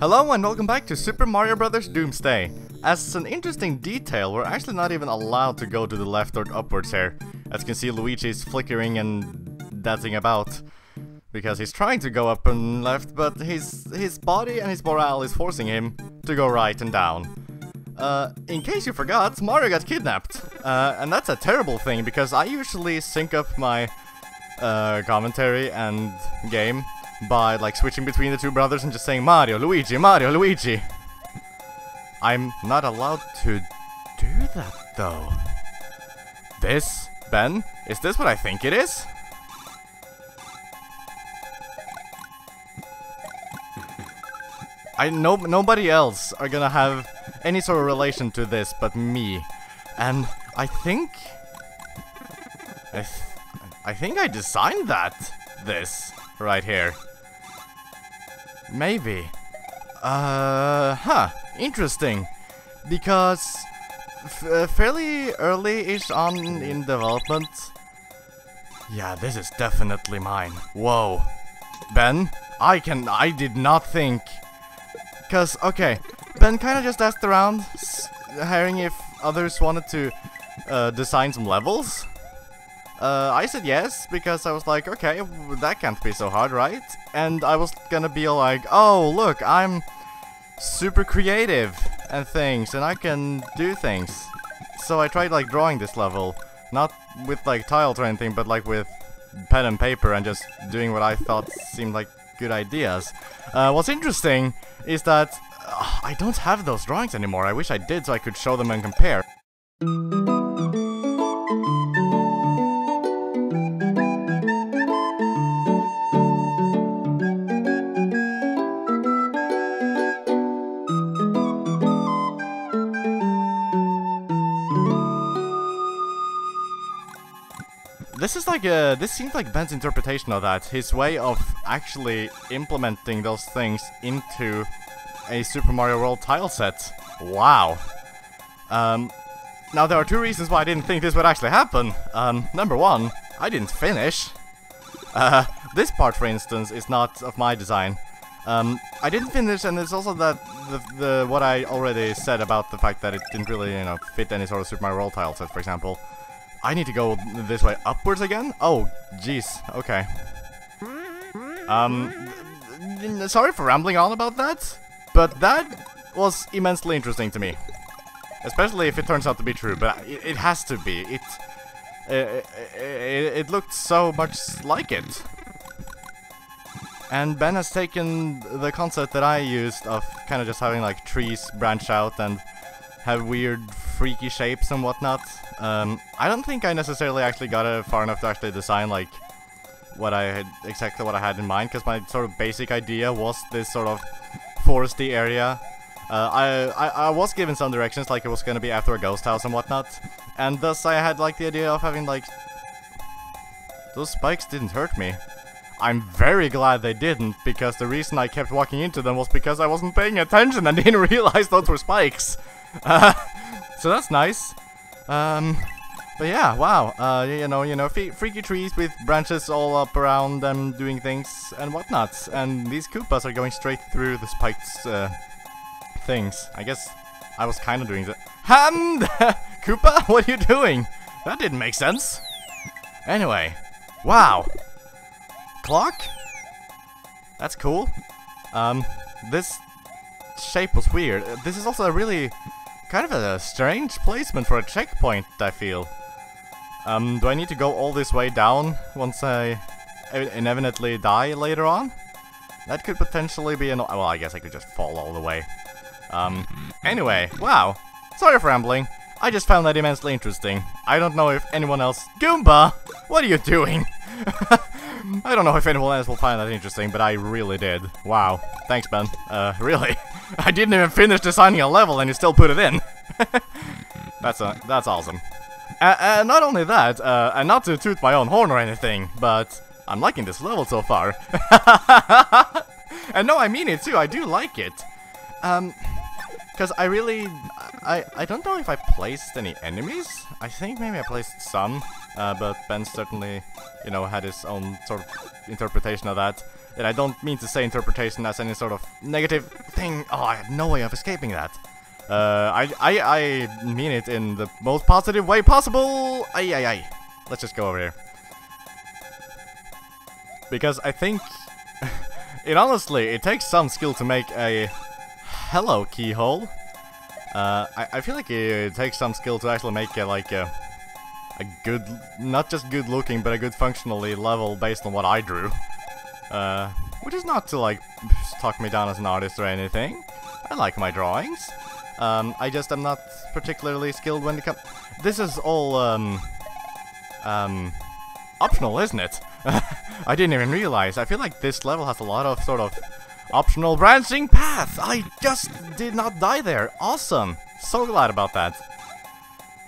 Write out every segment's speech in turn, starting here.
Hello and welcome back to Super Mario Bros. Doomsday. As an interesting detail, we're actually not even allowed to go to the left or upwards here. As you can see, Luigi's flickering and dancing about. Because he's trying to go up and left, but his body and his morale is forcing him to go right and down. In case you forgot, Mario got kidnapped. And that's a terrible thing, because I usually sync up my commentary and game by like switching between the two brothers and just saying Mario, Luigi, Mario, Luigi. I'm not allowed to do that though. This, Ben, is this what I think it is? Nobody else are gonna have any sort of relation to this but me. And I think I designed this right here. Maybe. Interesting. Because fairly early-ish on in development. Yeah, this is definitely mine. Whoa. Ben, I did not think. Because, okay, Ben kind of just asked around, hearing if others wanted to design some levels. I said yes, because I was like, okay, that can't be so hard, right? And I was gonna be like, oh, look, I'm super creative and things, and I can do things. So I tried, like, drawing this level, not with, like, tiles or anything, but, like, with pen and paper and just doing what I thought seemed like good ideas. What's interesting is that I don't have those drawings anymore. I wish I did so I could show them and compare. This seems like Ben's interpretation of that, his way of actually implementing those things into a Super Mario World tile set. Wow. Now there are two reasons why I didn't think this would actually happen. Number one, I didn't finish. This part, for instance, is not of my design. I didn't finish, and there's also that what I already said about the fact that it didn't really, you know, fit any sort of Super Mario World tile set, for example. I need to go this way upwards again? Oh, jeez. Okay. Sorry for rambling on about that, but that was immensely interesting to me. Especially if it turns out to be true, but it has to be. It looked so much like it. And Ben has taken the concept that I used of kind of just having like trees branch out and have weird freaky shapes and whatnot. I don't think I necessarily actually got it far enough to actually design like exactly what I had in mind, because my sort of basic idea was this sort of foresty area. I was given some directions, like it was gonna be after a ghost house and whatnot, and thus I had like the idea of having like... Those spikes didn't hurt me. I'm very glad they didn't, because the reason I kept walking into them was because I wasn't paying attention and didn't realize those were spikes. So that's nice. But yeah, wow. You know, freaky trees with branches all up around them doing things and whatnot. And these Koopas are going straight through the spiked things. I guess I was kind of doing that. Koopa, what are you doing? That didn't make sense. Anyway, wow. Clock? That's cool. This shape was weird. This is also a really kind of a strange placement for a checkpoint, I feel. Do I need to go all this way down once I inevitably die later on? That could potentially be well, I guess I could just fall all the way. Anyway, wow. Sorry for rambling. I just found that immensely interesting. I don't know if anyone else... Goomba! What are you doing? I don't know if anyone else will find that interesting, but I really did. Wow. Thanks, Ben. Really? I didn't even finish designing a level and you still put it in. That's awesome. And not only that, and not to toot my own horn or anything, but I'm liking this level so far. And no, I mean it too, I do like it. Because I really... I don't know if I placed any enemies. I think maybe I placed some, but Ben certainly, you know, had his own sort of interpretation of that. And I don't mean to say interpretation as any sort of negative thing. Oh, I had no way of escaping that. I mean it in the most positive way possible. Ay. Let's just go over here. Because I think... honestly, it takes some skill to make a hello keyhole. I feel like it takes some skill to actually make a good, not just good looking, but a good functionally level based on what I drew. Which is not to like talk me down as an artist or anything. I like my drawings. I just am not particularly skilled when it comes. This is all optional, isn't it? I didn't even realize. I feel like this level has a lot of sort of optional branching paths. I just did not die there. Awesome. So glad about that.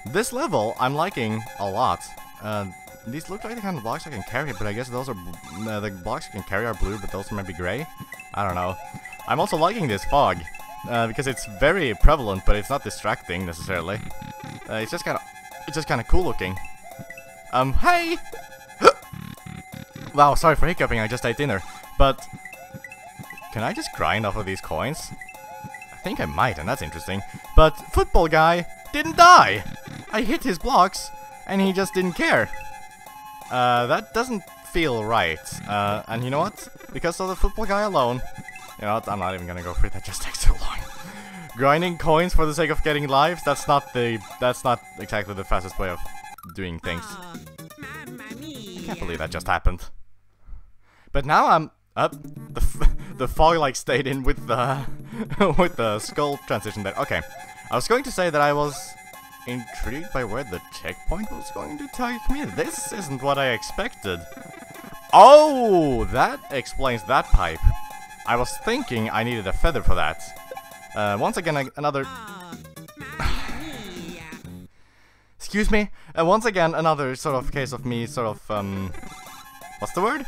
This level I'm liking a lot. These look like the kind of blocks I can carry, but I guess those are the blocks I can carry are blue, but those are maybe gray. I don't know. I'm also liking this fog because it's very prevalent, but it's not distracting necessarily. It's just kind of cool looking. Hey. Wow, sorry for hiccuping. I just ate dinner, but can I just grind off of these coins? I think I might, and that's interesting. But football guy didn't die. I hit his blocks, and he just didn't care. That doesn't feel right. And you know what? Because of the football guy alone, you know what? I'm not even gonna go for it. That just takes too long. Grinding coins for the sake of getting lives. That's not exactly the fastest way of doing things. I can't believe that just happened. But now I'm up. The fog like stayed in with the with the skull transition there. Okay, I was going to say that I was intrigued by where the checkpoint was going to take me. This isn't what I expected. Oh, that explains that pipe. I was thinking I needed a feather for that. Once again, another... Excuse me? Once again, another sort of case of me sort of, what's the word?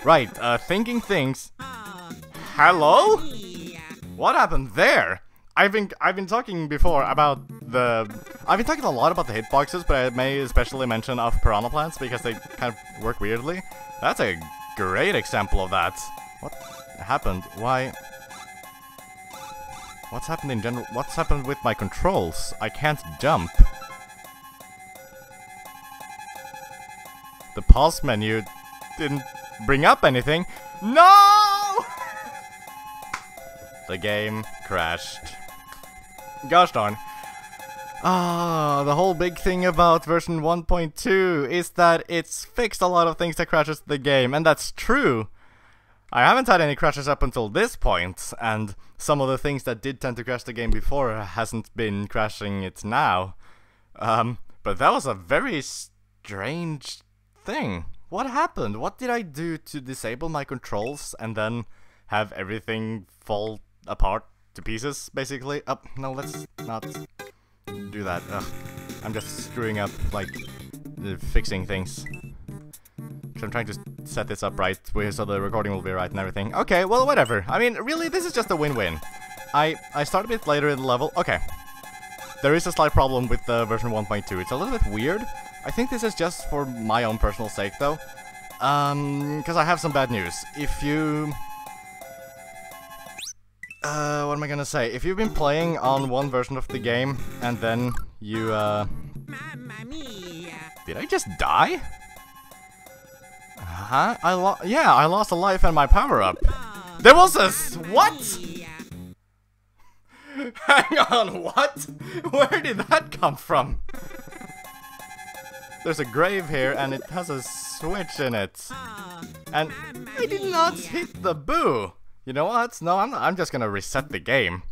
Right, thinking things. Hello? What happened there? I've been talking before about I've been talking a lot about the hitboxes, but I may especially mention of piranha plants because they kind of work weirdly. That's a great example of that. What happened? Why? What's happened in general? What's happened with my controls? I can't jump. The pause menu didn't bring up anything. No! The game crashed. Gosh darn. The whole big thing about version 1.2 is that it's fixed a lot of things that crashes the game, and that's true. I haven't had any crashes up until this point, and some of the things that did tend to crash the game before hasn't been crashing it now. But that was a very strange thing. What happened? What did I do to disable my controls and then have everything fall apart to pieces, basically? No, let's not do that. Ugh. I'm just screwing up, like, fixing things. I'm trying to set this up right, so the recording will be right and everything. Okay, well, whatever. I mean, really, this is just a win-win. I start a bit later in the level. Okay. There is a slight problem with the version 1.2. It's a little bit weird. I think this is just for my own personal sake, though. Because I have some bad news. If you... what am I gonna say? If you've been playing on one version of the game, and then you, Did I just die? Huh? I lost a life and my power-up. There was a... What? Hang on, what? Where did that come from? There's a grave here, and it has a switch in it. And I did not hit the boo. You know what? No, I'm just gonna reset the game.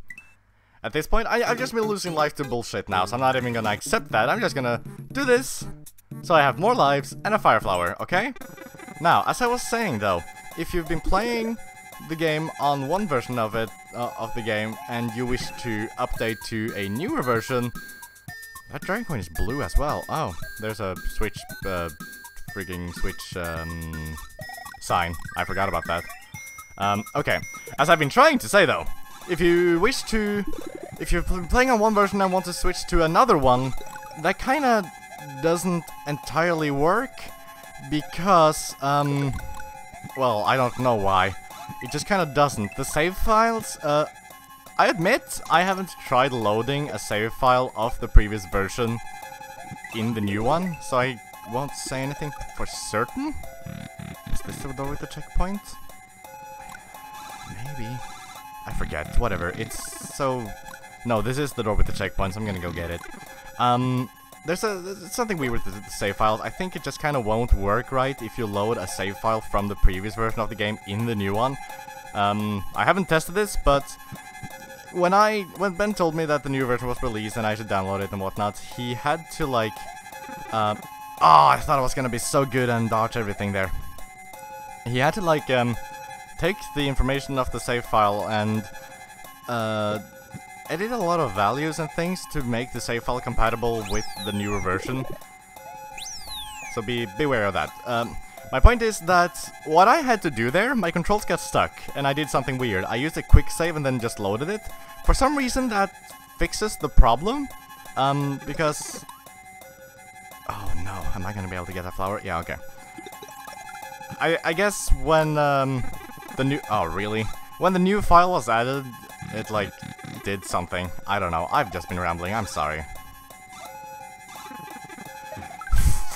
At this point, I've just been losing life to bullshit now, so I'm not even gonna accept that. I'm just gonna do this, so I have more lives and a fire flower, okay? Now, as I was saying though, if you've been playing the game on one version of it, of the game, and you wish to update to a newer version, that dragon coin is blue as well. Oh, there's a switch, frigging switch, sign. I forgot about that. Okay. As I've been trying to say though, if you're playing on one version and want to switch to another one, that kinda doesn't entirely work. Because, well, I don't know why. It just kind of doesn't. The save files, I admit, I haven't tried loading a save file of the previous version in the new one, so I won't say anything for certain. Is this the door with the checkpoint? Maybe. I forget. Whatever. It's so... No, this is the door with the checkpoint, so I'm gonna go get it. There's something weird with the save files. I think it just kind of won't work right if you load a save file from the previous version of the game in the new one. I haven't tested this, but when Ben told me that the new version was released and I should download it and whatnot, he had to like, oh, I thought it was gonna be so good and dodge everything there. He had to like, take the information of the save file and, edit a lot of values and things to make the save file compatible with the newer version. So beware of that. My point is that what I had to do there, my controls got stuck, and I did something weird. I used a quick save and then just loaded it. For some reason that fixes the problem, because... Oh no, am I gonna be able to get that flower? Yeah, okay. I guess when the new... Oh, really? When the new file was added, it like did something. I don't know. I've just been rambling. I'm sorry.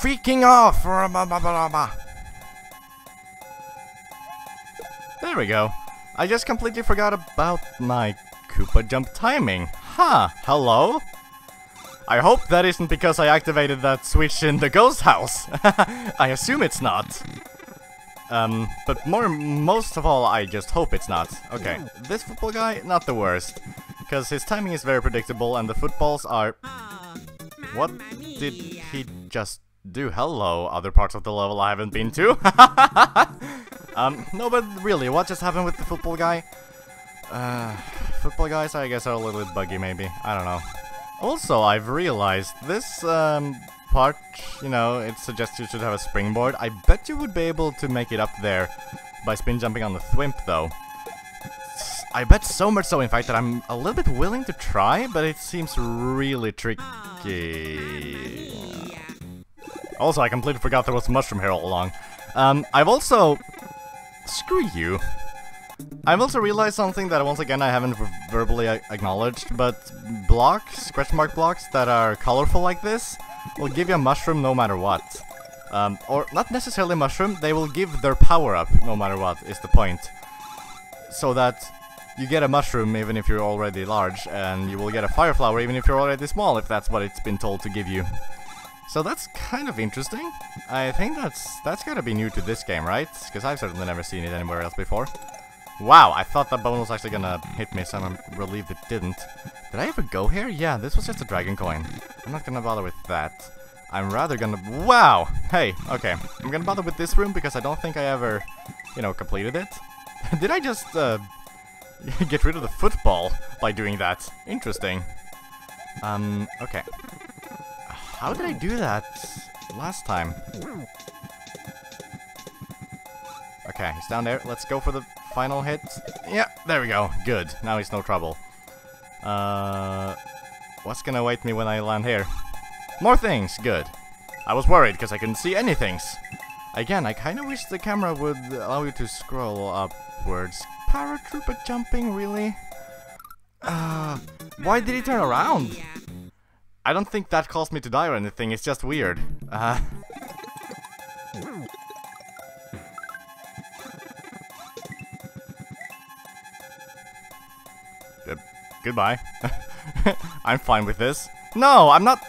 Freaking off! There we go. I just completely forgot about my Koopa jump timing. Huh, hello? I hope that isn't because I activated that switch in the ghost house. I assume it's not. But most of all, I just hope it's not. Okay, this football guy, not the worst. Because his timing is very predictable and the footballs are... What did he just do? Hello, other parts of the level I haven't been to. No, but really, what just happened with the football guy? Football guys, I guess, are a little bit buggy, maybe. I don't know. Also, I've realized this, part, you know, it suggests you should have a springboard. I bet you would be able to make it up there by spin jumping on the thwimp, though. I bet so much so, in fact, that I'm a little bit willing to try, but it seems really tricky. Also, I completely forgot there was a mushroom here all along. I've also... Screw you. I've also realized something that, once again, I haven't verbally acknowledged, but blocks, scratch mark blocks that are colorful like this will give you a mushroom no matter what. Or not necessarily a mushroom, they will give their power up no matter what, is the point. So that you get a mushroom even if you're already large, and you will get a fire flower even if you're already small, if that's what it's been told to give you. So that's kind of interesting. I think that's gotta be new to this game, right? Because I've certainly never seen it anywhere else before. Wow, I thought that bone was actually gonna hit me, so I'm relieved it didn't. Did I ever go here? Yeah, this was just a dragon coin. I'm not gonna bother with that. I'm rather gonna... Wow! Hey, okay. I'm gonna bother with this room because I don't think I ever, you know, completed it. Did I just, get rid of the football by doing that? Interesting. Okay. How did I do that last time? Okay, he's down there. Let's go for the final hit. Yeah, there we go. Good. Now he's no trouble. What's gonna await me when I land here? More things. Good. I was worried because I couldn't see anything. Again, I kind of wish the camera would allow you to scroll upwards. Paratrooper jumping, really? Why did he turn around? I don't think that caused me to die or anything, it's just weird. Goodbye. I'm fine with this. No, I'm not...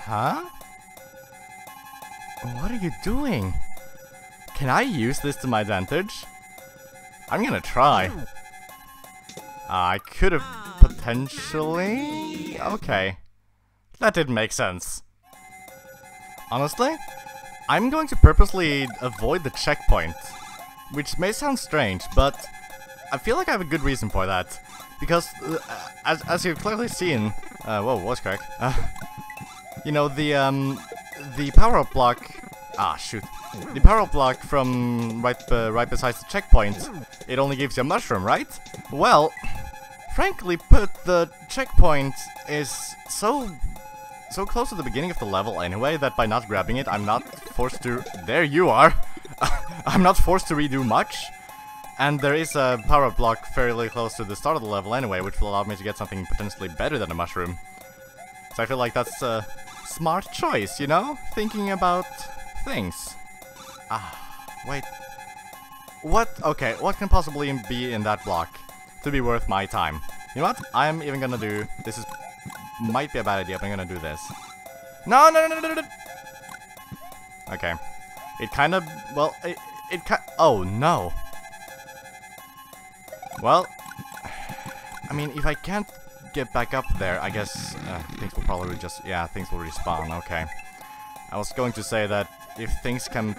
Huh? What are you doing? Can I use this to my advantage? I'm gonna try. I could have potentially... Okay. That didn't make sense. Honestly, I'm going to purposely avoid the checkpoint. Which may sound strange, but I feel like I have a good reason for that. Because, as you've clearly seen... whoa, voice crack. You know, the power-up block... Ah, shoot. The power-up block from right beside the checkpoint, it only gives you a mushroom, right? Well, frankly put, the checkpoint is so so close to the beginning of the level anyway that by not grabbing it, I'm not forced to... There you are! I'm not forced to redo much. And there is a power-up block fairly close to the start of the level anyway, which will allow me to get something potentially better than a mushroom. So I feel like that's a smart choice, you know? Thinking about things. Wait. What? Okay, what can possibly be in that block to be worth my time? You know what? I'm even gonna do... This is... Might be a bad idea, but I'm gonna do this. No, no, no, no, no, no! Okay. It kind of... Well, it kind... Oh, no. Well... I mean, if I can't get back up there, I guess... things will probably just... Yeah, things will respawn, okay. I was going to say that if things can...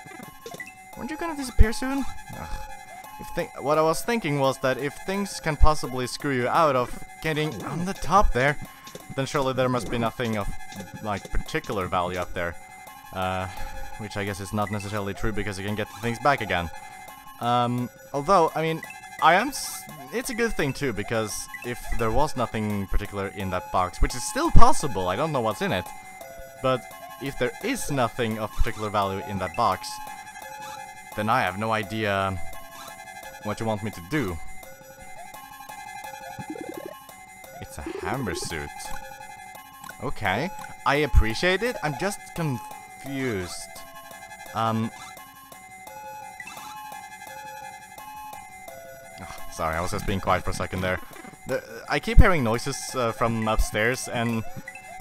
Weren't you gonna disappear soon? Ugh. What I was thinking was that if things can possibly screw you out of getting on the top there, then surely there must be nothing of, like, particular value up there. Which I guess is not necessarily true because you can get things back again. Although, I mean, it's a good thing too, because if there was nothing particular in that box, which is still possible, I don't know what's in it, but if there is nothing of particular value in that box, then I have no idea what you want me to do. It's a hammer suit. Okay, I appreciate it, I'm just confused. Sorry, I was just being quiet for a second there. I keep hearing noises from upstairs, and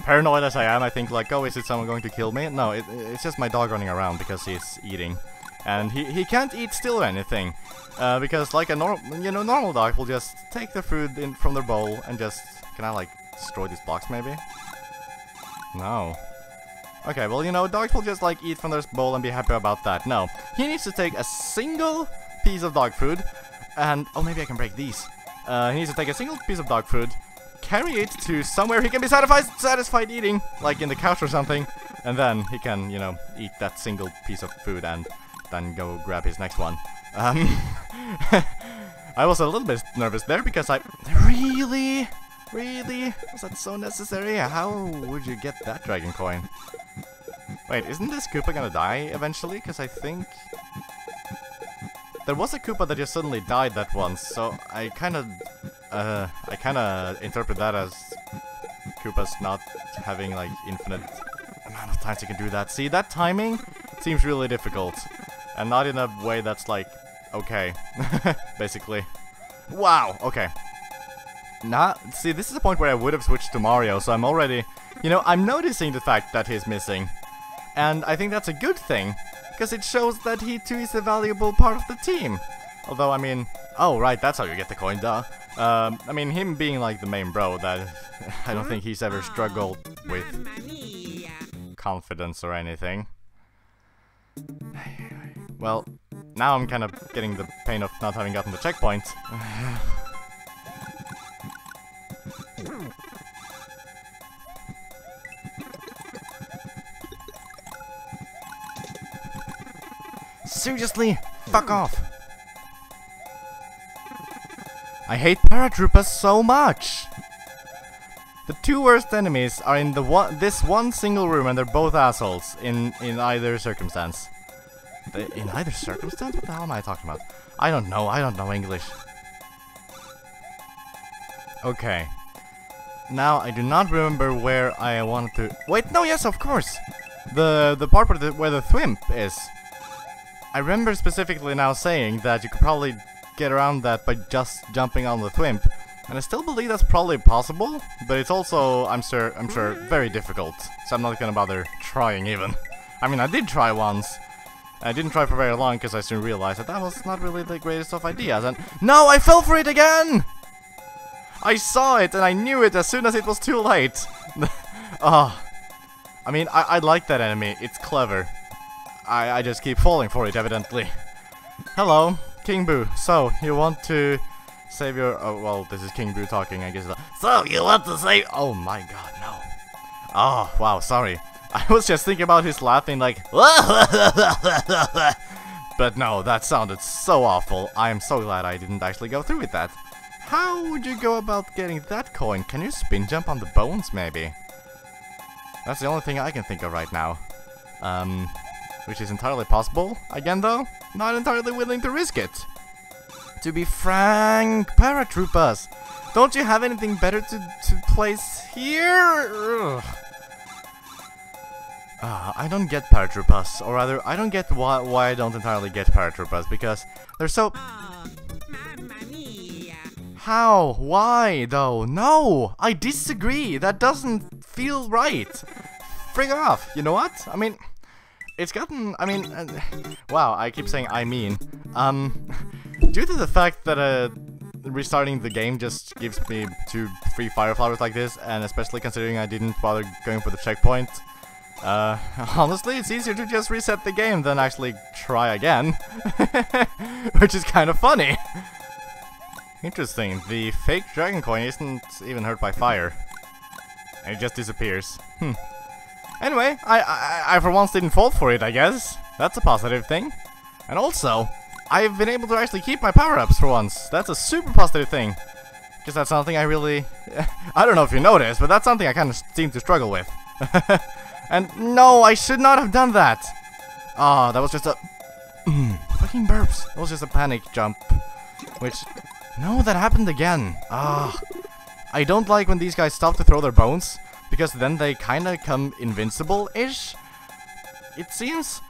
paranoid as I am, I think like, oh, is it someone going to kill me? No, it's just my dog running around because he's eating. And he can't eat still or anything, because like a normal dog will just take the food in from their bowl and just... Can I like destroy these blocks maybe? No. Okay, well, you know, dogs will just like eat from their bowl and be happy about that. No, he needs to take a single piece of dog food, and... Oh, maybe I can break these. He needs to take a single piece of dog food, carry it to somewhere he can be satisfied eating, like in the couch or something, and then he can, you know, eat that single piece of food and then go grab his next one. I was a little bit nervous there because I... Really? Really? Was that so necessary? How would you get that dragon coin? Wait, isn't this Koopa gonna die eventually? Because I think... There was a Koopa that just suddenly died that once, so I kinda interpret that as Koopas not having like infinite amount of times you can do that. See, that timing seems really difficult. And not in a way that's like, okay, basically. Wow, okay. Now, see, this is the point where I would have switched to Mario, so I'm already... You know, I'm noticing the fact that he's missing. And I think that's a good thing, because it shows that he too is a valuable part of the team. Although, I mean... Oh, right, that's how you get the coin, duh. I mean, him being like the main bro, that... I don't think he's ever struggled with confidence or anything. Well, now I'm kind of getting the pain of not having gotten the checkpoint. Seriously? Fuck off! I hate paratroopers so much! The two worst enemies are in this one single room, and they're both assholes in either circumstance. In either circumstance? What the hell am I talking about? I don't know English. Okay. Now, I do not remember where I wanted to... Wait, no, yes, of course! The part where the thwimp is. I remember specifically now saying that you could probably get around that by just jumping on the thwimp. And I still believe that's probably possible, but it's also, I'm sure, very difficult. So I'm not gonna bother trying even. I mean, I did try once. I didn't try for very long because I soon realized that that was not really the greatest of ideas, and... No, I fell for it again! I saw it and I knew it as soon as it was too late! Oh. I mean, I like that enemy, it's clever. I just keep falling for it, evidently. Hello, King Boo. So, you want to save your... Oh, well, this is King Boo talking, I guess. So, you want to save... Oh my god, no. Oh, wow, sorry. I was just thinking about his laughing like... But no, that sounded so awful. I am so glad I didn't actually go through with that. How would you go about getting that coin? Can you spin jump on the bones, maybe? That's the only thing I can think of right now. Which is entirely possible. Again though, not entirely willing to risk it. To be frank, paratroopers, don't you have anything better to place here? Ugh. I don't get paratroopers, or rather, I don't get why I don't entirely get paratroopers, because they're so... How? Why, though? No! I disagree! That doesn't feel right! Frig off! You know what? I mean... It's gotten... I mean... wow, I keep saying I mean. Due to the fact that, restarting the game just gives me 2 free fire flowers like this, and especially considering I didn't bother going for the checkpoint, honestly, it's easier to just reset the game than actually try again. Which is kind of funny. Interesting, the fake dragon coin isn't even hurt by fire. And it just disappears. Anyway, I for once didn't fall for it, I guess. That's a positive thing. And also, I've been able to actually keep my power-ups for once. That's a super positive thing. Because that's something I really... I don't know if you noticed, but that's something I kind of seem to struggle with. And no, I should not have done that! Ah, that was just a... fucking burps. That was just a panic jump. Which... No, that happened again. Ah. I don't like when these guys stop to throw their bones, because then they kinda come invincible-ish, it seems.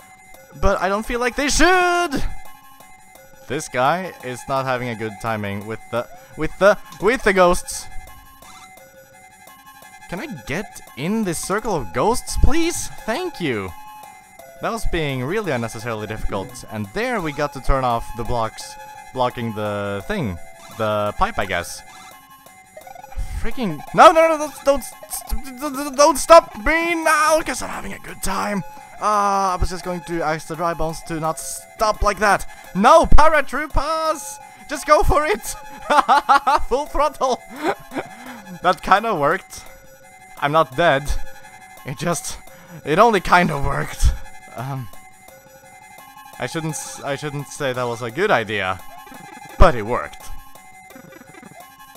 But I don't feel like they should! This guy is not having a good timing with the ghosts. Can I get in this circle of ghosts, please? Thank you. That was being really unnecessarily difficult. And there we got to turn off the blocks blocking the thing. The pipe, I guess. Freaking... No, don't stop me now, because I'm having a good time. I was just going to ask the dry bones to not stop like that. No, paratroopers! Just go for it! Full throttle! That kind of worked. I'm not dead. It only kind of worked. I shouldn't say that was a good idea, but it worked.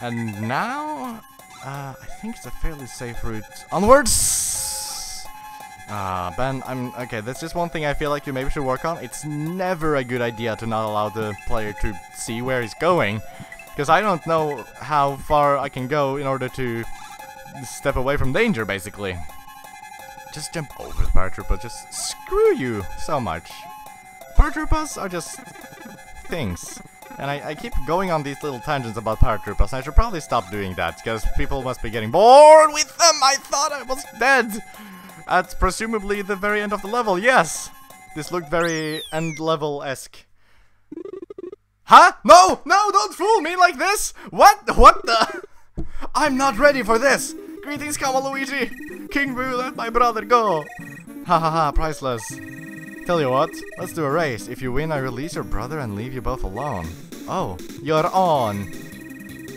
And now, I think it's a fairly safe route onwards. Ben, okay, that's just one thing I feel like you maybe should work on. It's never a good idea to not allow the player to see where he's going, because I don't know how far I can go in order to step away from danger, basically. Just jump over the paratrooper, just screw you so much. Paratroopers are just things. And I keep going on these little tangents about paratroopers, and I should probably stop doing that, because people must be getting bored with them! I thought I was dead! At presumably the very end of the level, yes! This looked very end-level-esque. Huh? No! No, don't fool me like this! What the? I'm not ready for this! Greetings, Luigi! King Boo, let my brother go! Ha ha ha, priceless. Tell you what, let's do a race. If you win, I release your brother and leave you both alone. Oh, you're on!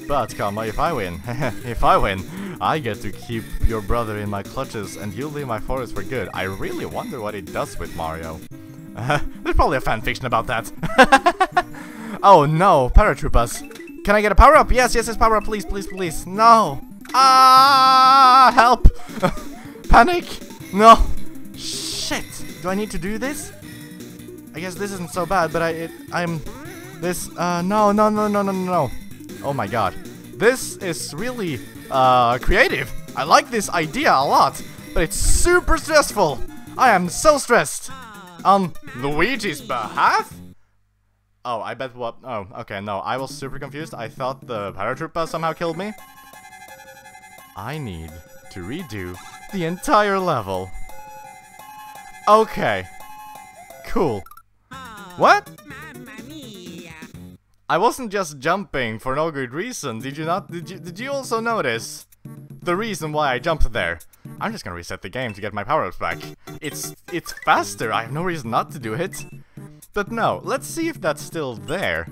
But come, if I win, if I win, I get to keep your brother in my clutches and you leave my forest for good. I really wonder what it does with Mario. There's probably a fanfiction about that. Oh no, paratroopers. Can I get a power-up? Yes, power-up, please, please, please. No! Ah! Help! Panic! No! Shit! Do I need to do this? I guess this isn't so bad, but no. Oh my god. This is really, creative. I like this idea a lot, but it's super stressful. I am so stressed. On Luigi's behalf? Oh, I bet what... Oh, okay, no, I was super confused. I thought the paratrooper somehow killed me. I need to redo the entire level. Okay. Cool. What? I wasn't just jumping for no good reason, did you not? Did you also notice the reason why I jumped there? I'm just gonna reset the game to get my power-ups back. It's faster, I have no reason not to do it. But no, let's see if that's still there.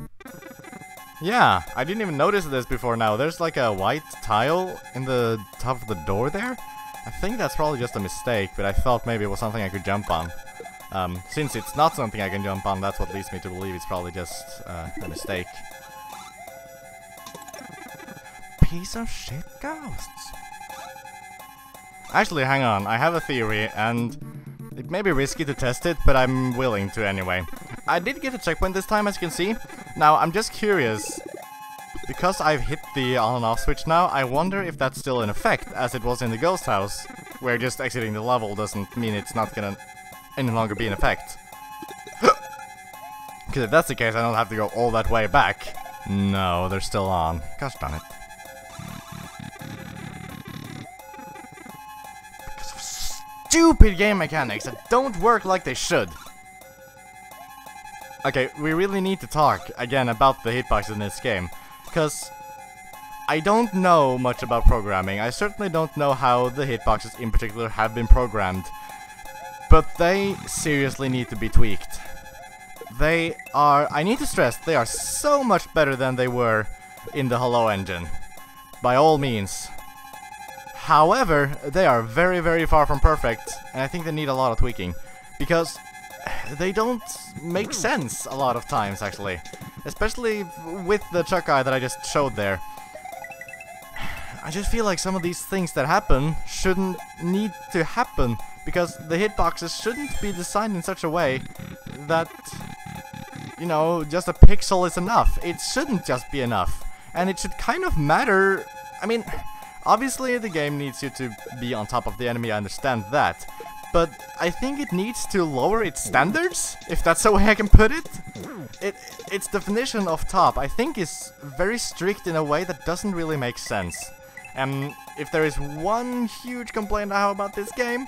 Yeah, I didn't even notice this before now. There's like a white tile in the top of the door there. I think that's probably just a mistake, but I thought maybe it was something I could jump on. Since it's not something I can jump on, that's what leads me to believe it's probably just a mistake. Piece of shit ghosts. Actually, hang on, I have a theory, and it may be risky to test it, but I'm willing to anyway. I did get a checkpoint this time, as you can see. Now, I'm just curious. Because I've hit the on and off switch now, I wonder if that's still in effect, as it was in the ghost house, where just exiting the level doesn't mean it's not gonna any longer be in effect. Because if that's the case, I don't have to go all that way back. No, they're still on. Gosh darn it. Because of stupid game mechanics that don't work like they should. Okay, we really need to talk, again, about the hitboxes in this game. Because I don't know much about programming. I certainly don't know how the hitboxes in particular have been programmed. But they seriously need to be tweaked. They are, I need to stress, they are so much better than they were in the Hello engine. By all means. However, they are very, very far from perfect, and I think they need a lot of tweaking. Because they don't make sense a lot of times, actually. Especially with the Chuck Eye that I just showed there. I just feel like some of these things that happen shouldn't need to happen. Because the hitboxes shouldn't be designed in such a way that, you know, just a pixel is enough. It shouldn't just be enough. And it should kind of matter. I mean, obviously the game needs you to be on top of the enemy, I understand that. But I think it needs to lower its standards, if that's the way I can put it. Its definition of top, I think, is very strict in a way that doesn't really make sense. And if there is one huge complaint I have about this game,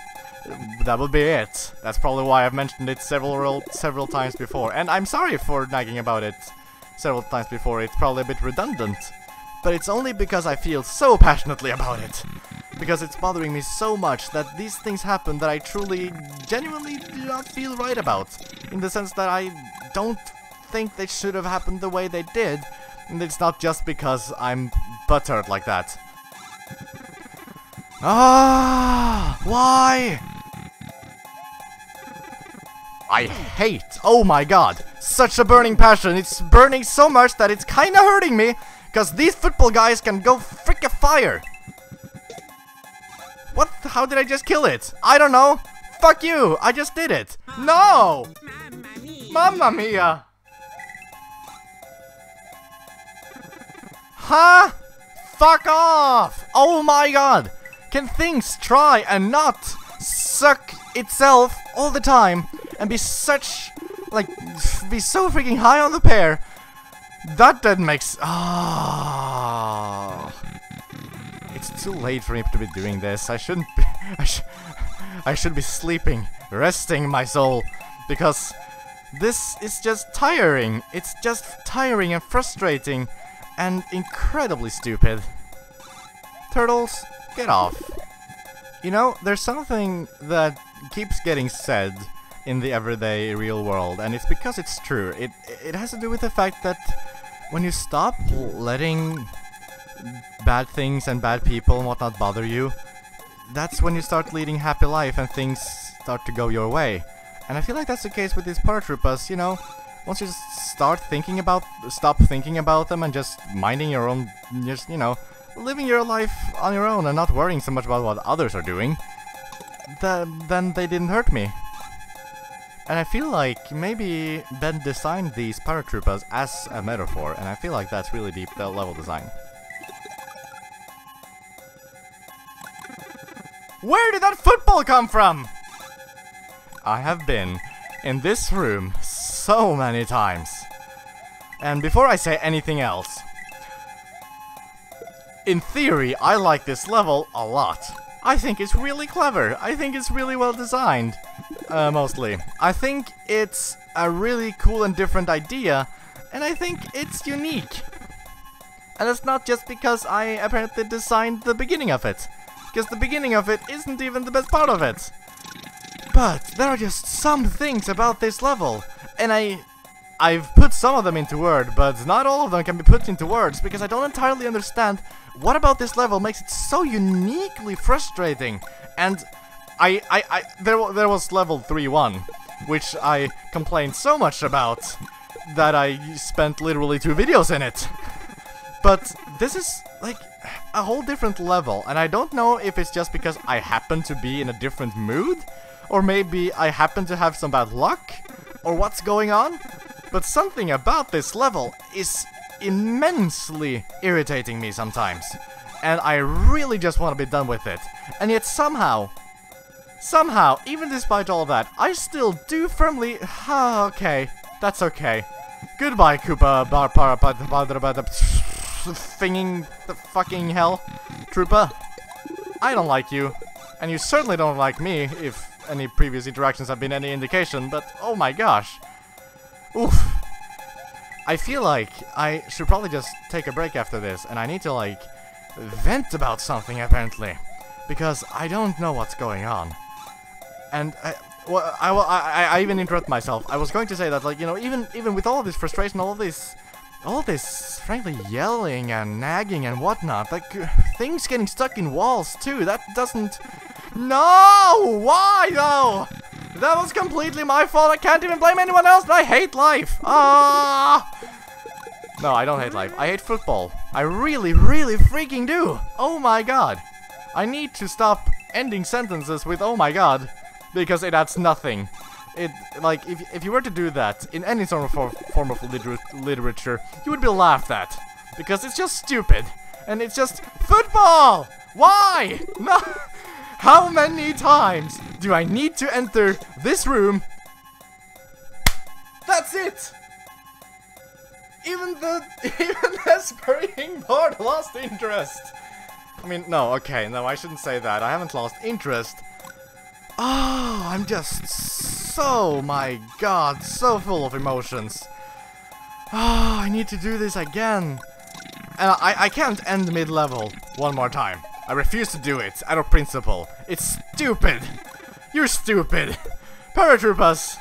that would be it. That's probably why I've mentioned it several times before. And I'm sorry for nagging about it several times before. It's probably a bit redundant. But it's only because I feel so passionately about it. Because it's bothering me so much that these things happen that I truly, genuinely do not feel right about. In the sense that I don't think they should have happened the way they did. And it's not just because I'm butthurt like that. Ah, why? I hate, oh my god, such a burning passion. It's burning so much that it's kinda hurting me, because these football guys can go frickin' fire. What? How did I just kill it? I don't know. Fuck you, I just did it. No! Mamma mia! Huh? Fuck off! Oh my god! Can things try and not suck itself all the time and be such, like, be so freaking high on the pear? That doesn't make It's too late for me to be doing this. I shouldn't be, I should be sleeping, resting my soul, because this is just tiring. It's just tiring and frustrating and incredibly stupid. Turtles, get off. You know, there's something that keeps getting said in the everyday real world, and it's because it's true. It has to do with the fact that when you stop letting bad things and bad people and whatnot bother you, that's when you start leading happy life and things start to go your way. And I feel like that's the case with these paratroopers, you know. Once you stop thinking about them and just minding your own, just, you know, living your life on your own and not worrying so much about what others are doing, then they didn't hurt me. And I feel like maybe Ben designed these paratroopers as a metaphor, and I feel like that's really deep level design. Where did that football come from? I have been in this room so many times. And before I say anything else, in theory, I like this level a lot. I think it's really clever. I think it's really well designed. Mostly. I think it's a really cool and different idea, and I think it's unique. And it's not just because I apparently designed the beginning of it, because the beginning of it isn't even the best part of it. But there are just some things about this level, and I've put some of them into words, but not all of them can be put into words, because I don't entirely understand what about this level makes it so uniquely frustrating. And there was level 3-1, which I complained so much about that I spent literally 2 videos in it. But this is, like, a whole different level, and I don't know if it's just because I happen to be in a different mood, or maybe I happen to have some bad luck, or what's going on, but something about this level is immensely irritating me sometimes, and I really just want to be done with it, and yet somehow, even despite all that, I still do firmly... okay, that's okay. Goodbye, Koopa thinging the fucking hell, Troopa. I don't like you, and you certainly don't like me, if any previous interactions have been any indication, but oh my gosh. Oof. I feel like I should probably just take a break after this, and I need to, like, vent about something, apparently, because I don't know what's going on. And I even interrupt myself. I was going to say that, like, you know, even with all of this frustration, all this, frankly, yelling and nagging and whatnot, like, things getting stuck in walls too, that doesn't... No! Why, though? That was completely my fault, I can't even blame anyone else, and I hate life! Ah! No, I don't hate life, I hate football. I really, really freaking do! Oh my god. I need to stop ending sentences with oh my god, because it adds nothing. It, like, if you were to do that in any sort of form of literature, you would be laughed at. Because it's just stupid. And it's just football! Why? No! How many times do I need to enter this room? That's it! Even the spraying part lost interest. I mean, no, okay, no, I shouldn't say that. I haven't lost interest. Oh, I'm just so, my god, so full of emotions. Oh, I need to do this again. And I can't end mid-level one more time. I refuse to do it, out of principle. It's stupid. You're stupid. Paratroopers.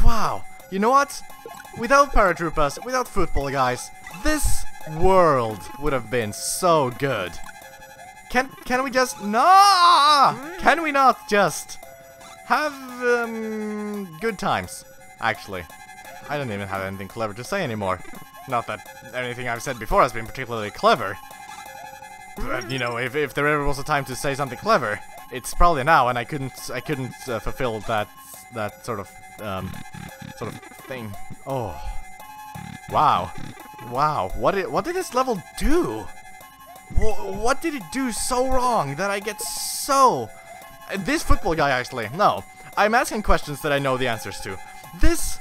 Wow. You know what? Without paratroopers, without football guys, this world would have been so good. Can we just... No! Can we not just have good times, actually? I don't even have anything clever to say anymore. Not that anything I've said before has been particularly clever. But, you know, if there ever was a time to say something clever, it's probably now, and I couldn't fulfill that sort of thing. Oh. Wow. Wow. What did this level do? What did it do so wrong that I get so... This football guy, actually. No. I'm asking questions that I know the answers to. This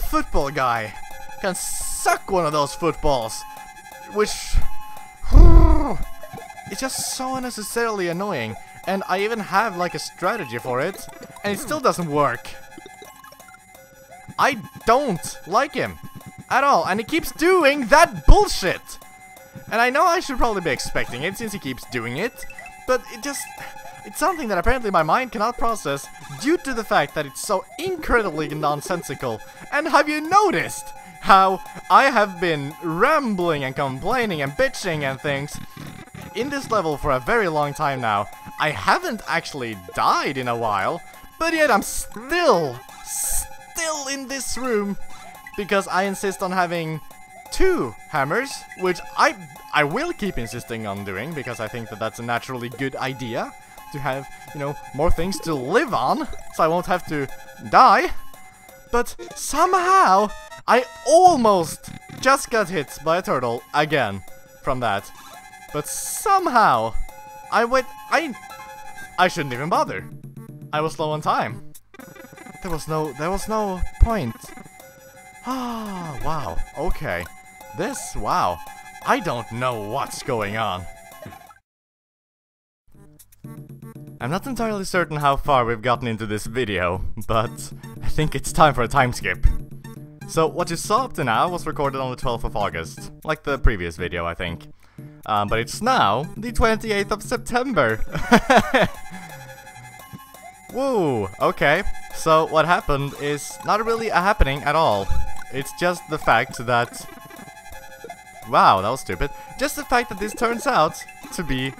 football guy can suck one of those footballs. Which... It's just so unnecessarily annoying. And I even have, like, a strategy for it. And it still doesn't work. I don't like him. At all. And he keeps doing that bullshit. And I know I should probably be expecting it since he keeps doing it, but it's something that apparently my mind cannot process due to the fact that it's so incredibly nonsensical. And have you noticed how I have been rambling and complaining and bitching and things in this level for a very long time now? I haven't actually died in a while, but yet I'm still in this room because I insist on having 2 hammers, which I will keep insisting on doing, because I think that that's a naturally good idea, to have, you know, more things to live on, so I won't have to die. But somehow, I almost just got hit by a turtle again from that. But somehow, I shouldn't even bother. I was low on time. There was no point. Ah, wow, okay. Wow, I don't know what's going on. I'm not entirely certain how far we've gotten into this video, but I think it's time for a time skip. So what you saw up to now was recorded on the 12th of August, like the previous video, I think. But it's now the 28th of September. Woo, okay. So what happened is not really a happening at all. It's just the fact that... Wow, that was stupid. Just the fact that this turns out to be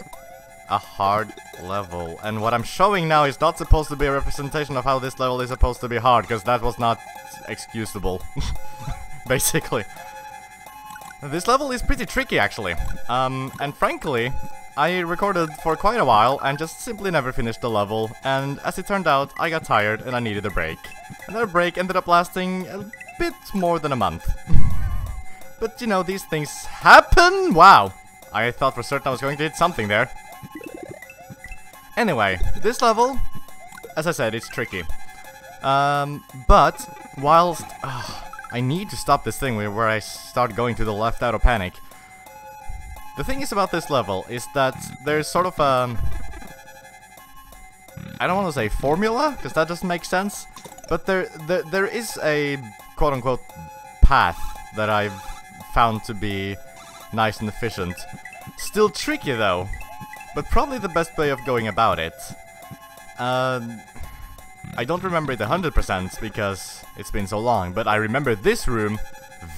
a hard level. And what I'm showing now is not supposed to be a representation of how this level is supposed to be hard, because that was not excusable. Basically. This level is pretty tricky, actually. And frankly, I recorded for quite a while and just simply never finished the level, and as it turned out, I got tired and I needed a break. And that break ended up lasting a bit more than a month. But, you know, these things happen! Wow! I thought for certain I was going to hit something there. Anyway, this level, as I said, it's tricky. But, whilst... I need to stop this thing where I start going to the left out of panic. The thing is about this level is that there's sort of a... I don't want to say formula, because that doesn't make sense. But there is a quote-unquote path that I've found to be nice and efficient. Still tricky though, but probably the best way of going about it. I don't remember it 100% because it's been so long, but I remember this room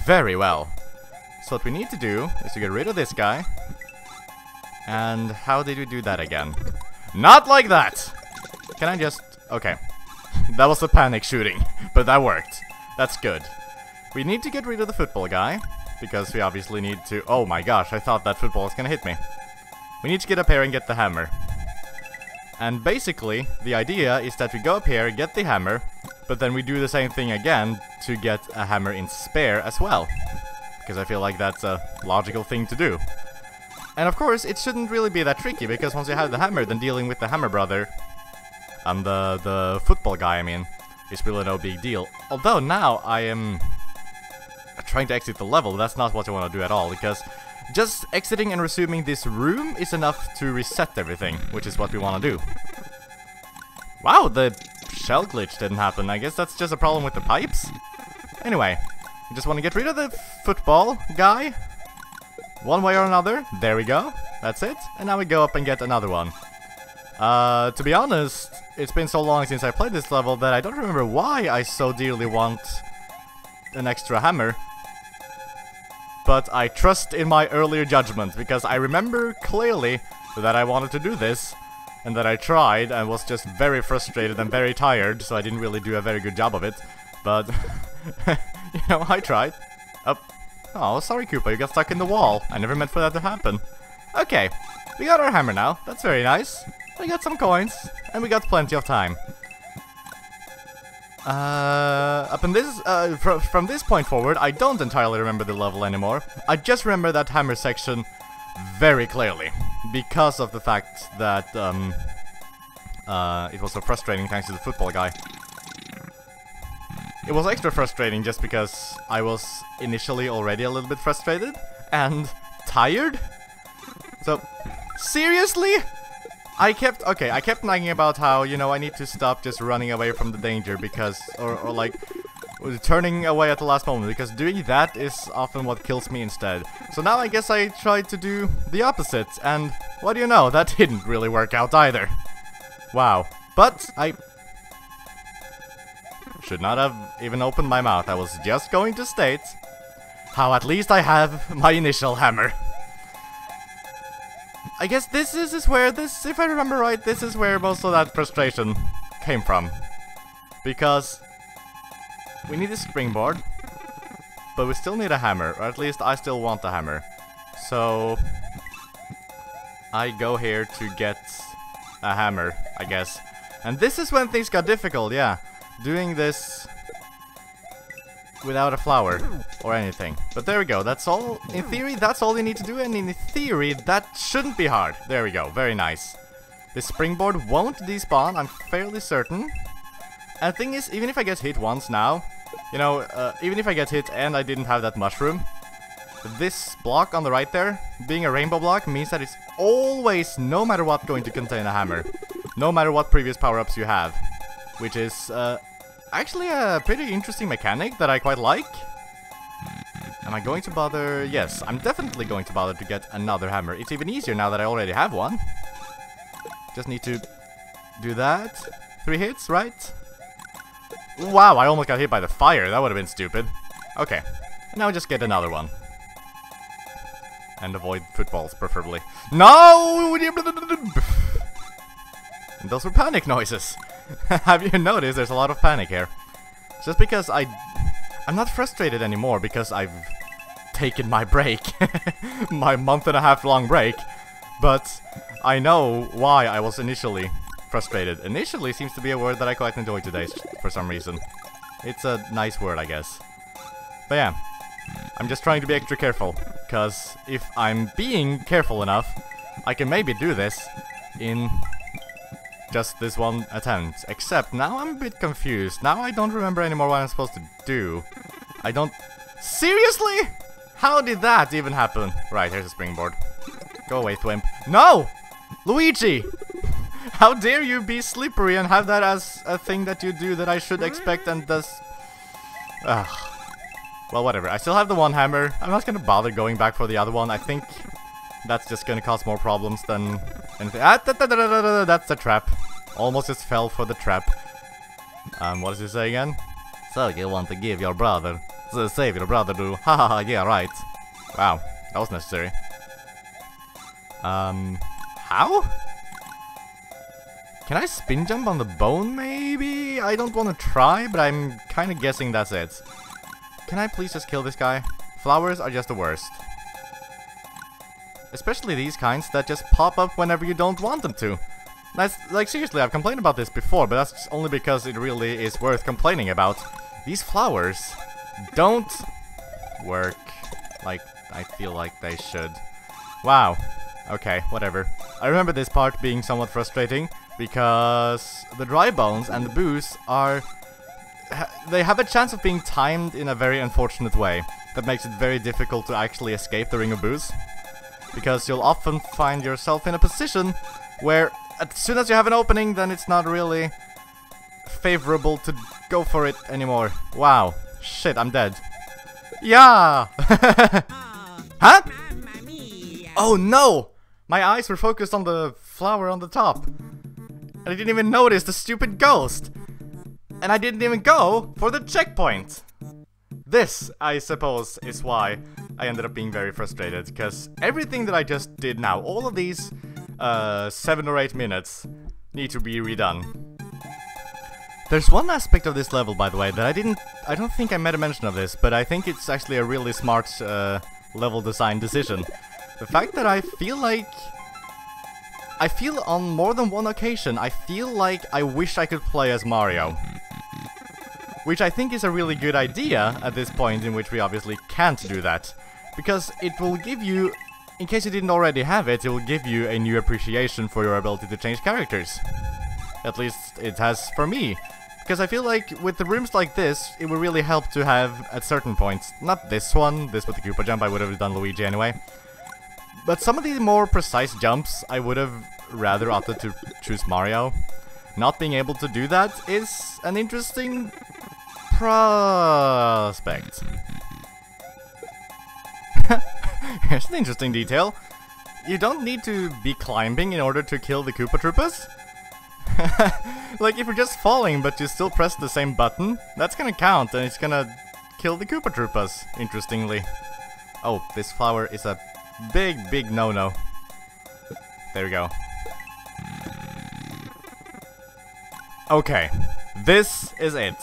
very well. So what we need to do is to get rid of this guy. And how did we do that again? Not like that! Can I just... Okay. That was a panic shooting, but that worked. That's good. We need to get rid of the football guy, because we obviously need to... Oh my gosh, I thought that football was gonna hit me. We need to get up here and get the hammer. And basically, the idea is that we go up here, get the hammer, but then we do the same thing again to get a hammer in spare as well. Because I feel like that's a logical thing to do. And of course, it shouldn't really be that tricky, because once you have the hammer, then dealing with the hammer brother, and the football guy, I mean, is really no big deal. Although now I am trying to exit the level, that's not what you want to do at all, because just exiting and resuming this room is enough to reset everything, which is what we want to do. Wow, the shell glitch didn't happen. I guess that's just a problem with the pipes? Anyway, we just want to get rid of the football guy. One way or another. There we go. That's it. And now we go up and get another one. To be honest, it's been so long since I played this level that I don't remember why I so dearly want an extra hammer. But I trust in my earlier judgment, because I remember clearly that I wanted to do this, and that I tried and was just very frustrated and very tired, so I didn't really do a very good job of it. But, you know, I tried. Oh, sorry Koopa, you got stuck in the wall. I never meant for that to happen. Okay, we got our hammer now. That's very nice. We got some coins, and we got plenty of time. Up in this, from this point forward, I don't entirely remember the level anymore. I just remember that hammer section very clearly, because of the fact that, it was so frustrating thanks to the football guy. It was extra frustrating just because I was initially already a little bit frustrated and tired. So, seriously? I kept nagging about how, you know, I need to stop just running away from the danger because, or like, turning away at the last moment, because doing that is often what kills me instead. So now I guess I tried to do the opposite, and what do you know, that didn't really work out either. Wow. But I should not have even opened my mouth. I was just going to state how at least I have my initial hammer. I guess this is where this, if I remember right, this is where most of that frustration came from. Because we need a springboard, but we still need a hammer, or at least I still want the hammer. So I go here to get a hammer, I guess. And this is when things got difficult, yeah. Doing this without a flower or anything. But there we go, that's all. In theory, that's all you need to do, and in theory, that shouldn't be hard. There we go, very nice. This springboard won't despawn, I'm fairly certain. And the thing is, even if I get hit once now, you know, even if I get hit and I didn't have that mushroom, this block on the right there, being a rainbow block, means that it's always, no matter what, going to contain a hammer. No matter what previous power-ups you have. Which is, actually a pretty interesting mechanic that I quite like. Am I going to bother? Yes, I'm definitely going to bother to get another hammer. It's even easier now that I already have one. Just need to do that. 3 hits, right? Wow, I almost got hit by the fire. That would have been stupid. Okay, and now just get another one. And avoid footballs, preferably. No! And those were panic noises. Have you noticed there's a lot of panic here? Just because I'm not frustrated anymore because I've taken my break. My month-and-a-half long break. But I know why I was initially frustrated. Initially seems to be a word that I quite enjoy today for some reason. It's a nice word, I guess. But yeah, I'm just trying to be extra careful. Because if I'm being careful enough, I can maybe do this in just this one attempt. Except now I'm a bit confused. Now I don't remember anymore what I'm supposed to do. I don't... Seriously? How did that even happen? Right, here's a springboard. Go away, Thwimp. No! Luigi! How dare you be slippery and have that as a thing that you do that I should expect and does... Ugh. Well, whatever. I still have the one hammer. I'm not gonna bother going back for the other one. I think that's just gonna cause more problems than anything. Ah, that's the trap. Almost just fell for the trap. What does he say again? So you want to give your brother the save your brother do? Haha, yeah, right. Wow, that was necessary. How? Can I spin jump on the bone, maybe? I don't want to try, but I'm kind of guessing that's it. Can I please just kill this guy? Flowers are just the worst. Especially these kinds that just pop up whenever you don't want them to. That's, like, seriously, I've complained about this before, but that's only because it really is worth complaining about. These flowers don't work like I feel like they should. Wow. Okay, whatever. I remember this part being somewhat frustrating because the dry bones and the boos are... they have a chance of being timed in a very unfortunate way that makes it very difficult to actually escape the ring of boos. Because you'll often find yourself in a position where as soon as you have an opening, then it's not really favorable to go for it anymore. Wow. Shit, I'm dead. Yeah! Huh? Oh no! My eyes were focused on the flower on the top. And I didn't even notice the stupid ghost. And I didn't even go for the checkpoint. This, I suppose, is why I ended up being very frustrated. Because everything that I just did now, all of these 7 or 8 minutes, need to be redone. There's one aspect of this level, by the way, that I don't think I made a mention of this, but I think it's actually a really smart level design decision. The fact that I feel on more than one occasion, I feel like I wish I could play as Mario. Which I think is a really good idea at this point in which we obviously can't do that. Because it will give you, in case you didn't already have it, it will give you a new appreciation for your ability to change characters. At least it has for me. Because I feel like with the rooms like this, it would really help to have at certain points, not this one, this with the Koopa jump, I would have done Luigi anyway. But some of the more precise jumps, I would have rather opted to choose Mario. Not being able to do that is an interesting prospect. Here's an interesting detail. You don't need to be climbing in order to kill the Koopa Troopas. Like, if you're just falling but you still press the same button, that's gonna count and it's gonna kill the Koopa Troopas, interestingly. Oh, this flower is a big no-no. There we go. Okay, this is it.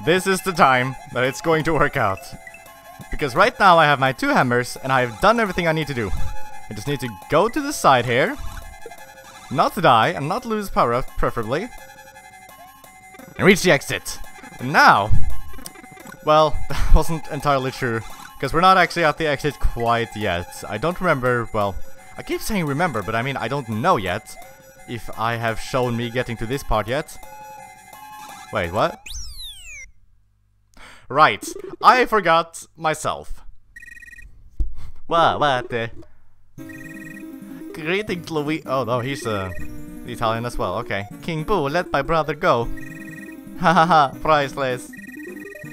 This is the time that it's going to work out. Because right now I have my 2 hammers and I have done everything I need to do. I just need to go to the side here, not die and not lose power up, preferably, and reach the exit. And now, well, that wasn't entirely true, because we're not actually at the exit quite yet. I don't remember, well, I keep saying remember, but I mean I don't know yet if I have shown me getting to this part yet. Wait, what? Right, I forgot myself. What the? Greetings, Louis. Oh no, he's Italian as well. Okay. King Boo, let my brother go. Hahaha, priceless.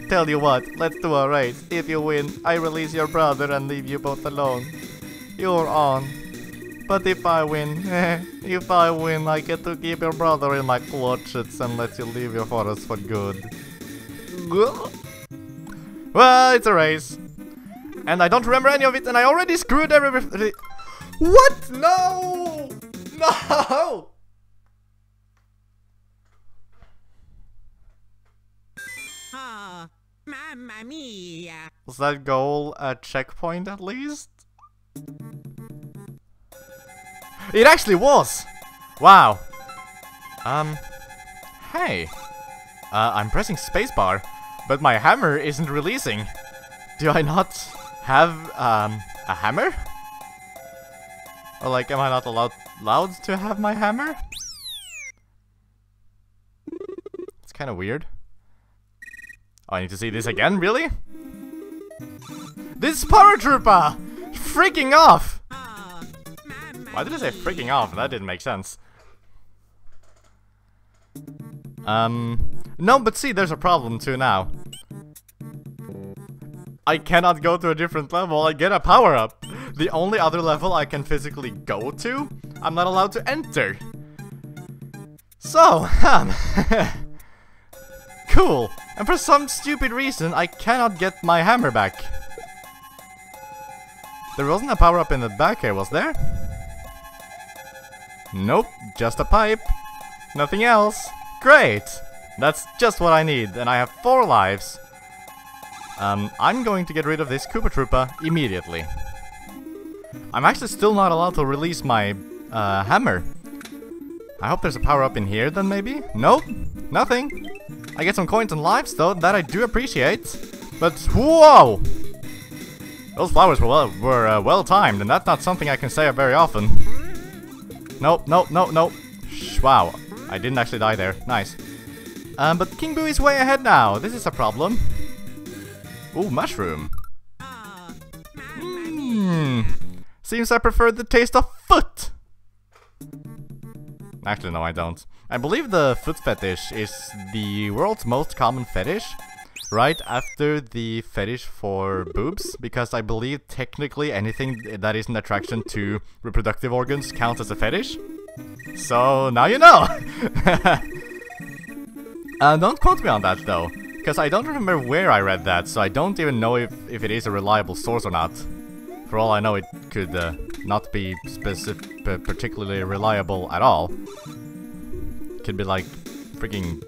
Tell you what, let's do a race. If you win, I release your brother and leave you both alone. You're on. But if I win, I get to keep your brother in my clutches and let you leave your forest for good. Well, it's a race. And I don't remember any of it, and I already screwed everybody. What? No! No! Mamma mia! Was that goal a checkpoint at least? It actually was! Wow. Hey. I'm pressing spacebar, but my hammer isn't releasing. Do I not have, a hammer? Or like, am I not allowed to have my hammer? It's kind of weird. Oh, I need to see this again, really? This paratrooper! Freaking off! Why did I say freaking off? That didn't make sense. No, but see, there's a problem too now. I cannot go to a different level, I get a power-up. The only other level I can physically go to, I'm not allowed to enter. So, cool. And for some stupid reason, I cannot get my hammer back. There wasn't a power-up in the back here, was there? Nope, just a pipe. Nothing else. Great! That's just what I need, and I have 4 lives. I'm going to get rid of this Koopa Troopa immediately. I'm actually still not allowed to release my hammer. I hope there's a power-up in here then, maybe? Nope, nothing. I get some coins and lives though, that I do appreciate. But whoa! Those flowers were well timed, and that's not something I can say very often. Nope, nope, nope, nope. Wow, I didn't actually die there. Nice. But King Boo is way ahead now. This is a problem. Ooh, mushroom. Seems I prefer the taste of foot. Actually, no, I don't. I believe the foot fetish is the world's most common fetish, right after the fetish for boobs, because I believe technically anything that is an attraction to reproductive organs counts as a fetish. So, now you know! Don't quote me on that, though, because I don't remember where I read that, so I don't even know if it is a reliable source or not. For all I know, it could not be particularly reliable at all. Could be like freaking...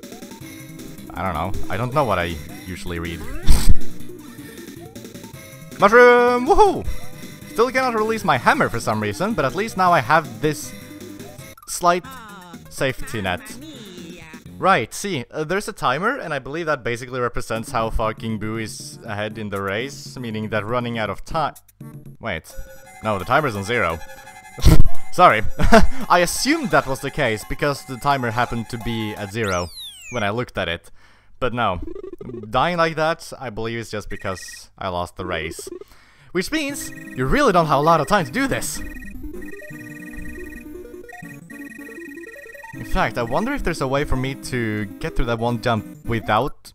I don't know. I don't know what I usually read. Mushroom! Woohoo! Still cannot release my hammer for some reason, but at least now I have this slight safety net. Right, see, there's a timer, and I believe that basically represents how far King Boo is ahead in the race, meaning that running out of time... Wait, no, the timer's on 0. Sorry, I assumed that was the case, because the timer happened to be at 0 when I looked at it. But no, dying like that, I believe is just because I lost the race. Which means, you really don't have a lot of time to do this! In fact, I wonder if there's a way for me to get through that one jump without...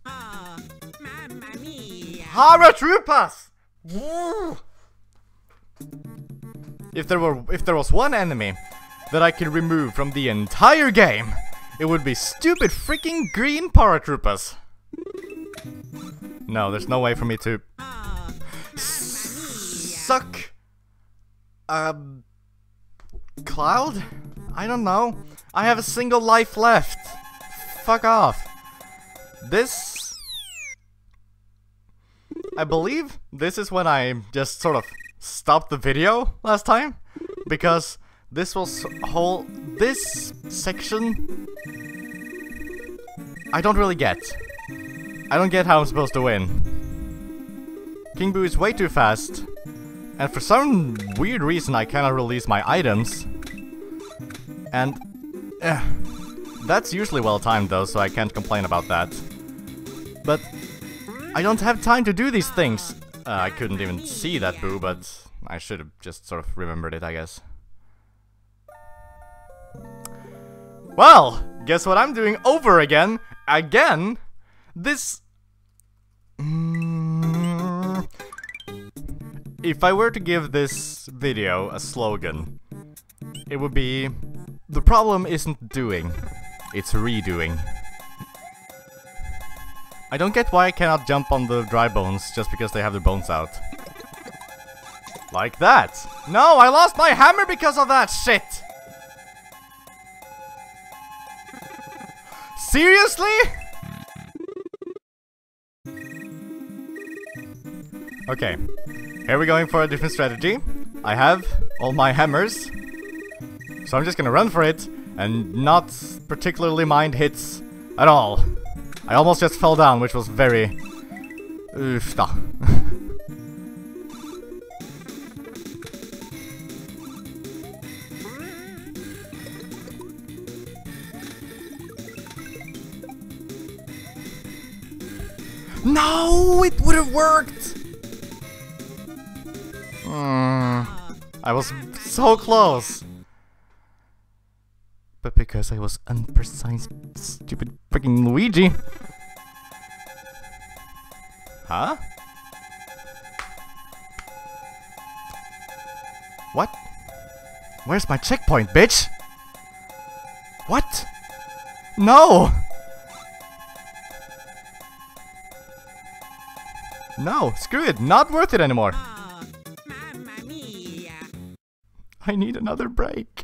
Paratroopas! If there was one enemy that I could remove from the entire game, it would be stupid freaking green paratroopers. No, there's no way for me to suck a cloud? I don't know. I have a single life left. Fuck off. This... I believe this is when I just sort of stopped the video last time, because this was this section I don't really get. I don't get how I'm supposed to win. King Boo is way too fast, and for some weird reason I cannot release my items. And that's usually well timed though, so I can't complain about that. But I don't have time to do these things. I couldn't even see that Boo, but I should have just sort of remembered it, I guess. Well, guess what I'm doing over again? Again? This... If I were to give this video a slogan, it would be... The problem isn't doing, it's redoing. I don't get why I cannot jump on the dry bones just because they have their bones out. Like that! No, I lost my hammer because of that shit! Seriously? Okay, here we're going for a different strategy. I have all my hammers, so I'm just gonna run for it and not particularly mind hits at all. I almost just fell down, which was very... Oofta. No, it would have worked! I was so close! But because I was unprecise, stupid freaking Luigi. Huh? What? Where's my checkpoint, bitch? What? No! No, screw it, not worth it anymore. Oh, mamma mia. I need another break.